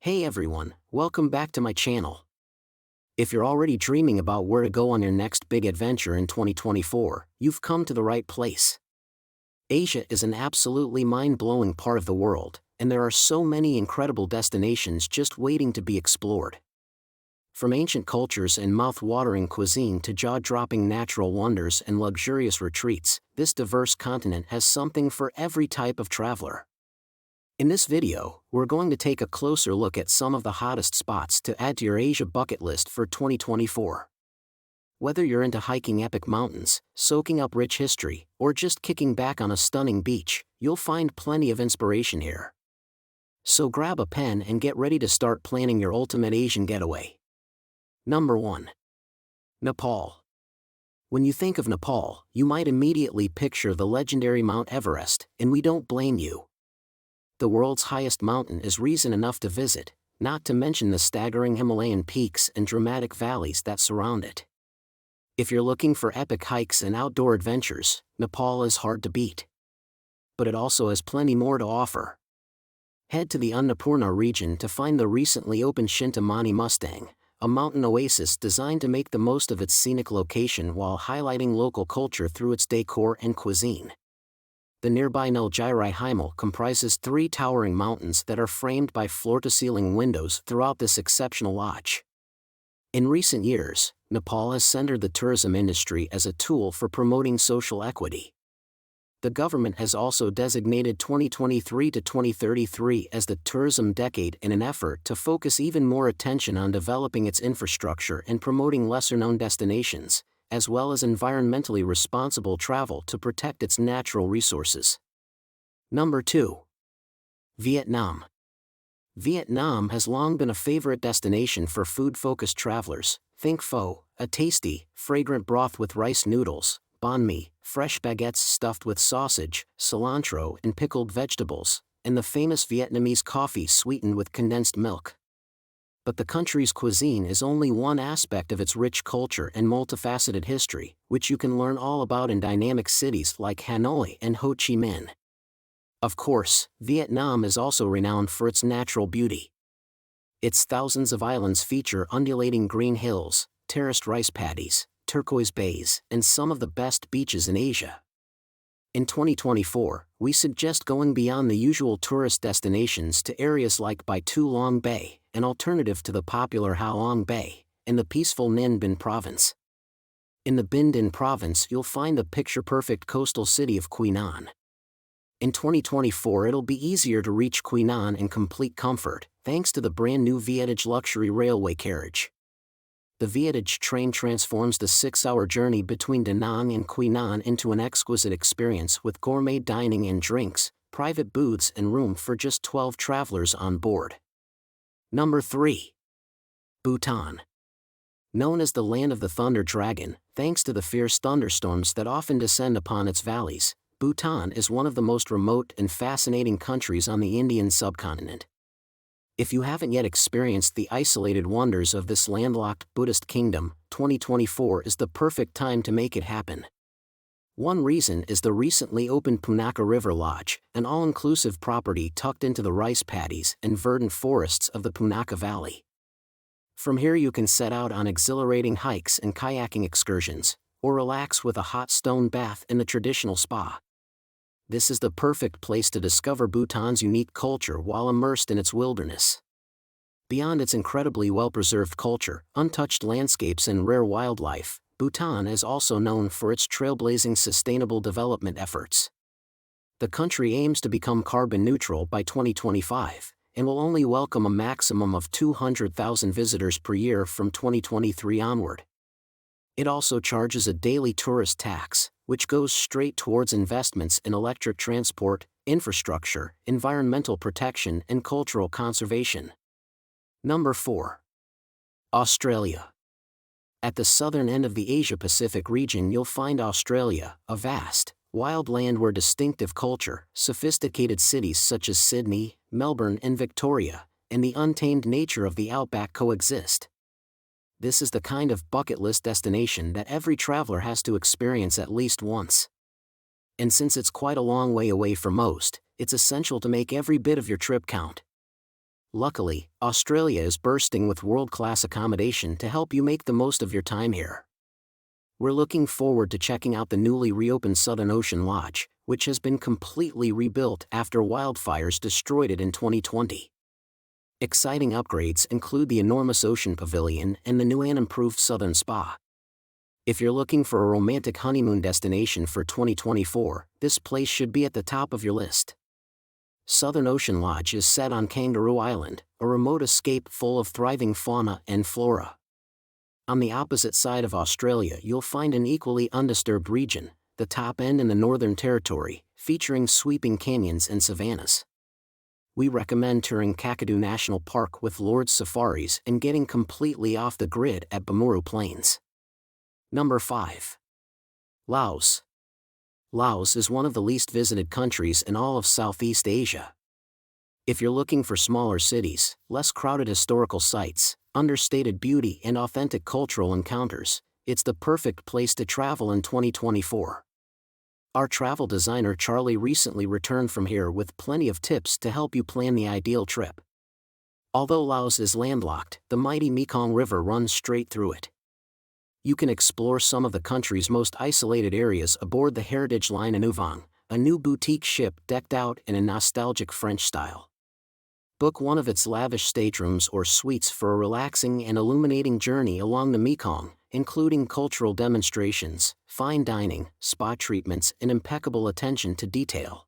Hey everyone, welcome back to my channel. If you're already dreaming about where to go on your next big adventure in 2024, you've come to the right place. Asia is an absolutely mind-blowing part of the world, and there are so many incredible destinations just waiting to be explored. From ancient cultures and mouth-watering cuisine to jaw-dropping natural wonders and luxurious retreats, this diverse continent has something for every type of traveler. In this video, we're going to take a closer look at some of the hottest spots to add to your Asia bucket list for 2024. Whether you're into hiking epic mountains, soaking up rich history, or just kicking back on a stunning beach, you'll find plenty of inspiration here. So grab a pen and get ready to start planning your ultimate Asian getaway. Number 1. Nepal. When you think of Nepal, you might immediately picture the legendary Mount Everest, and we don't blame you. The world's highest mountain is reason enough to visit, not to mention the staggering Himalayan peaks and dramatic valleys that surround it. If you're looking for epic hikes and outdoor adventures, Nepal is hard to beat. But it also has plenty more to offer. Head to the Annapurna region to find the recently opened Chintamani Mustang, a mountain oasis designed to make the most of its scenic location while highlighting local culture through its decor and cuisine. The nearby Nilgiri Himal comprises 3 towering mountains that are framed by floor-to-ceiling windows throughout this exceptional lodge. In recent years, Nepal has centered the tourism industry as a tool for promoting social equity. The government has also designated 2023 to 2033 as the tourism decade in an effort to focus even more attention on developing its infrastructure and promoting lesser-known destinations, as well as environmentally responsible travel to protect its natural resources. Number 2. Vietnam. Vietnam has long been a favorite destination for food-focused travelers. Think pho, a tasty, fragrant broth with rice noodles, banh mi, fresh baguettes stuffed with sausage, cilantro and pickled vegetables, and the famous Vietnamese coffee sweetened with condensed milk. But the country's cuisine is only one aspect of its rich culture and multifaceted history, which you can learn all about in dynamic cities like Hanoi and Ho Chi Minh. Of course, Vietnam is also renowned for its natural beauty. Its thousands of islands feature undulating green hills, terraced rice paddies, turquoise bays, and some of the best beaches in Asia. In 2024, we suggest going beyond the usual tourist destinations to areas like Bai Tu Long Bay, an alternative to the popular Ha Long Bay, in the peaceful Ninh Binh province. In the Binh Dinh province you'll find the picture-perfect coastal city of Quy Nhon. In 2024 it'll be easier to reach Quy Nhon in complete comfort, thanks to the brand-new Viettage luxury railway carriage. The Viettage train transforms the 6-hour journey between Da Nang and Quy Nhon into an exquisite experience with gourmet dining and drinks, private booths and room for just 12 travelers on board. Number 3. Bhutan. Known as the land of the thunder dragon, thanks to the fierce thunderstorms that often descend upon its valleys, Bhutan is one of the most remote and fascinating countries on the Indian subcontinent. If you haven't yet experienced the isolated wonders of this landlocked Buddhist kingdom, 2024 is the perfect time to make it happen. One reason is the recently opened Punakha River Lodge, an all-inclusive property tucked into the rice paddies and verdant forests of the Punakha Valley. From here you can set out on exhilarating hikes and kayaking excursions, or relax with a hot stone bath in the traditional spa. This is the perfect place to discover Bhutan's unique culture while immersed in its wilderness. Beyond its incredibly well-preserved culture, untouched landscapes and rare wildlife, Bhutan is also known for its trailblazing sustainable development efforts. The country aims to become carbon neutral by 2025, and will only welcome a maximum of 200,000 visitors per year from 2023 onward. It also charges a daily tourist tax, which goes straight towards investments in electric transport, infrastructure, environmental protection and cultural conservation. Number 4. Australia. At the southern end of the Asia-Pacific region you'll find Australia, a vast, wild land where distinctive culture, sophisticated cities such as Sydney, Melbourne and Victoria, and the untamed nature of the outback coexist. This is the kind of bucket list destination that every traveler has to experience at least once. And since it's quite a long way away from most, it's essential to make every bit of your trip count. Luckily, Australia is bursting with world-class accommodation to help you make the most of your time here. We're looking forward to checking out the newly reopened Southern Ocean Lodge, which has been completely rebuilt after wildfires destroyed it in 2020. Exciting upgrades include the enormous Ocean Pavilion and the new and improved Southern Spa. If you're looking for a romantic honeymoon destination for 2024, this place should be at the top of your list. Southern Ocean Lodge is set on Kangaroo Island, a remote escape full of thriving fauna and flora. On the opposite side of Australia you'll find an equally undisturbed region, the top end in the Northern Territory, featuring sweeping canyons and savannas. We recommend touring Kakadu National Park with Lord's Safaris and getting completely off the grid at Bamuru Plains. Number 5. Laos. Laos is one of the least visited countries in all of Southeast Asia. If you're looking for smaller cities, less crowded historical sites, understated beauty and authentic cultural encounters, it's the perfect place to travel in 2024. Our travel designer Charlie recently returned from here with plenty of tips to help you plan the ideal trip. Although Laos is landlocked, the mighty Mekong River runs straight through it. You can explore some of the country's most isolated areas aboard the Heritage Line Anuvang, a new boutique ship decked out in a nostalgic French style. Book one of its lavish staterooms or suites for a relaxing and illuminating journey along the Mekong, including cultural demonstrations, fine dining, spa treatments and impeccable attention to detail.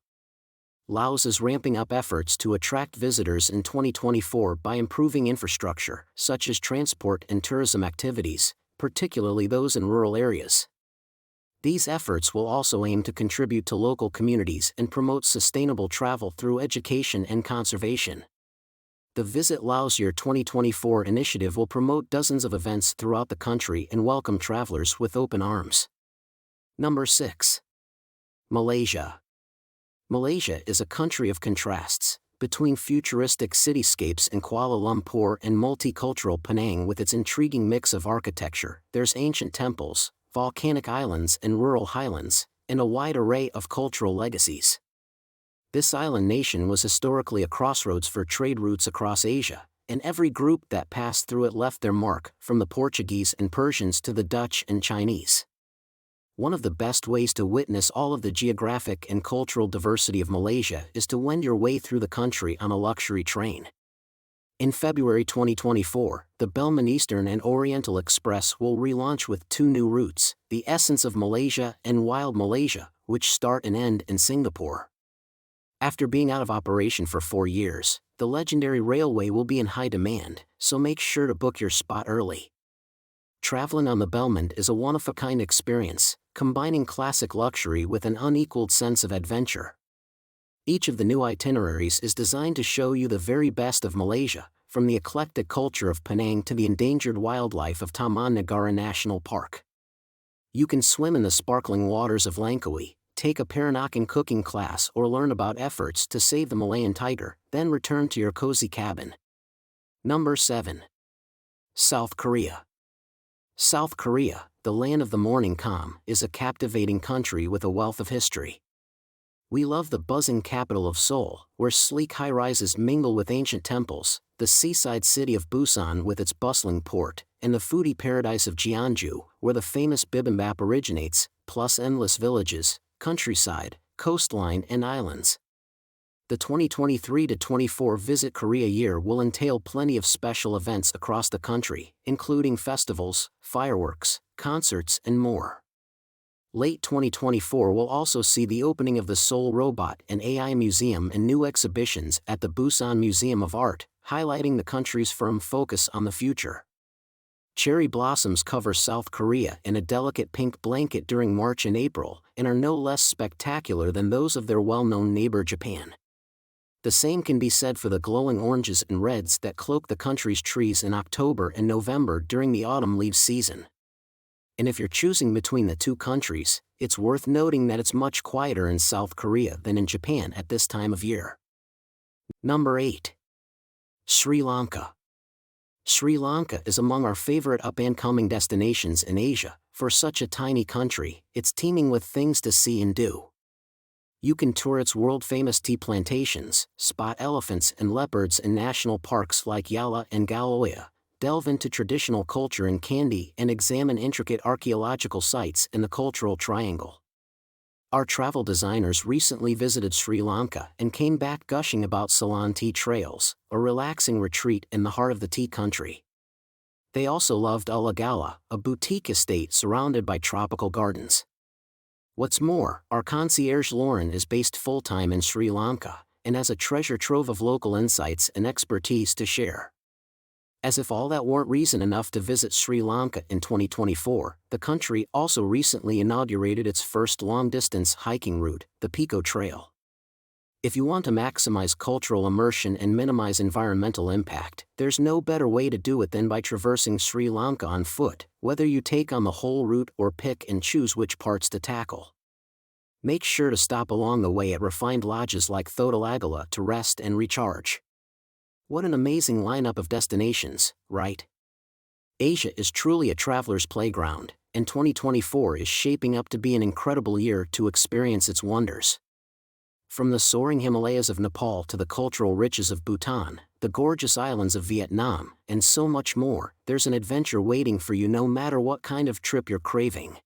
Laos is ramping up efforts to attract visitors in 2024 by improving infrastructure, such as transport and tourism activities, particularly those in rural areas. These efforts will also aim to contribute to local communities and promote sustainable travel through education and conservation. The Visit Laos Year 2024 initiative will promote dozens of events throughout the country and welcome travelers with open arms. Number 6. Malaysia. Malaysia is a country of contrasts, between futuristic cityscapes in Kuala Lumpur and multicultural Penang with its intriguing mix of architecture. There's ancient temples, volcanic islands and rural highlands, and a wide array of cultural legacies. This island nation was historically a crossroads for trade routes across Asia, and every group that passed through it left their mark, from the Portuguese and Persians to the Dutch and Chinese. One of the best ways to witness all of the geographic and cultural diversity of Malaysia is to wend your way through the country on a luxury train. In February 2024, the Belman Eastern and Oriental Express will relaunch with 2 new routes, the Essence of Malaysia and Wild Malaysia, which start and end in Singapore. After being out of operation for 4 years, the legendary railway will be in high demand, so make sure to book your spot early. Traveling on the Belmond is a one-of-a-kind experience, combining classic luxury with an unequaled sense of adventure. Each of the new itineraries is designed to show you the very best of Malaysia, from the eclectic culture of Penang to the endangered wildlife of Taman Negara National Park. You can swim in the sparkling waters of Langkawi, take a Peranakan cooking class or learn about efforts to save the Malayan tiger, then return to your cozy cabin. Number 7. South Korea. South Korea, the land of the morning calm, is a captivating country with a wealth of history. We love the buzzing capital of Seoul, where sleek high-rises mingle with ancient temples, the seaside city of Busan with its bustling port, and the foodie paradise of Jeonju, where the famous bibimbap originates, plus endless villages, countryside, coastline and islands. The 2023-24 Visit Korea year will entail plenty of special events across the country, including festivals, fireworks, concerts and more. Late 2024 will also see the opening of the Seoul Robot and AI Museum and new exhibitions at the Busan Museum of Art, highlighting the country's firm focus on the future. Cherry blossoms cover South Korea in a delicate pink blanket during March and April, and are no less spectacular than those of their well-known neighbor Japan. The same can be said for the glowing oranges and reds that cloak the country's trees in October and November during the autumn leaves season. And if you're choosing between the two countries, it's worth noting that it's much quieter in South Korea than in Japan at this time of year. Number 8. Sri Lanka. Sri Lanka is among our favorite up-and-coming destinations in Asia. For such a tiny country, it's teeming with things to see and do. You can tour its world-famous tea plantations, spot elephants and leopards in national parks like Yala and Galoya, delve into traditional culture in Kandy and examine intricate archaeological sites in the Cultural Triangle. Our travel designers recently visited Sri Lanka and came back gushing about Ceylon tea trails, a relaxing retreat in the heart of the tea country. They also loved Ulagala, a boutique estate surrounded by tropical gardens. What's more, our concierge Lauren is based full-time in Sri Lanka, and has a treasure trove of local insights and expertise to share. As if all that weren't reason enough to visit Sri Lanka in 2024, the country also recently inaugurated its first long-distance hiking route, the Pico Trail. If you want to maximize cultural immersion and minimize environmental impact, there's no better way to do it than by traversing Sri Lanka on foot, whether you take on the whole route or pick and choose which parts to tackle. Make sure to stop along the way at refined lodges like Thodalagala to rest and recharge. What an amazing lineup of destinations, right? Asia is truly a traveler's playground, and 2024 is shaping up to be an incredible year to experience its wonders. From the soaring Himalayas of Nepal to the cultural riches of Bhutan, the gorgeous islands of Vietnam, and so much more, there's an adventure waiting for you no matter what kind of trip you're craving.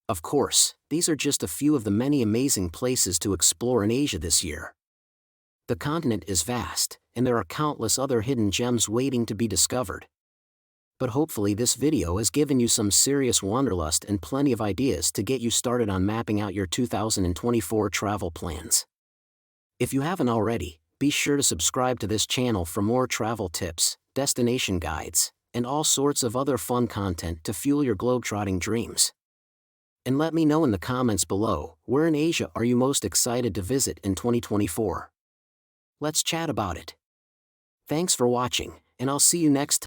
Of course, these are just a few of the many amazing places to explore in Asia this year. The continent is vast, and there are countless other hidden gems waiting to be discovered. But hopefully this video has given you some serious wanderlust and plenty of ideas to get you started on mapping out your 2024 travel plans. If you haven't already, be sure to subscribe to this channel for more travel tips, destination guides, and all sorts of other fun content to fuel your globetrotting dreams. And let me know in the comments below, where in Asia are you most excited to visit in 2024? Let's chat about it. Thanks for watching, and I'll see you next time.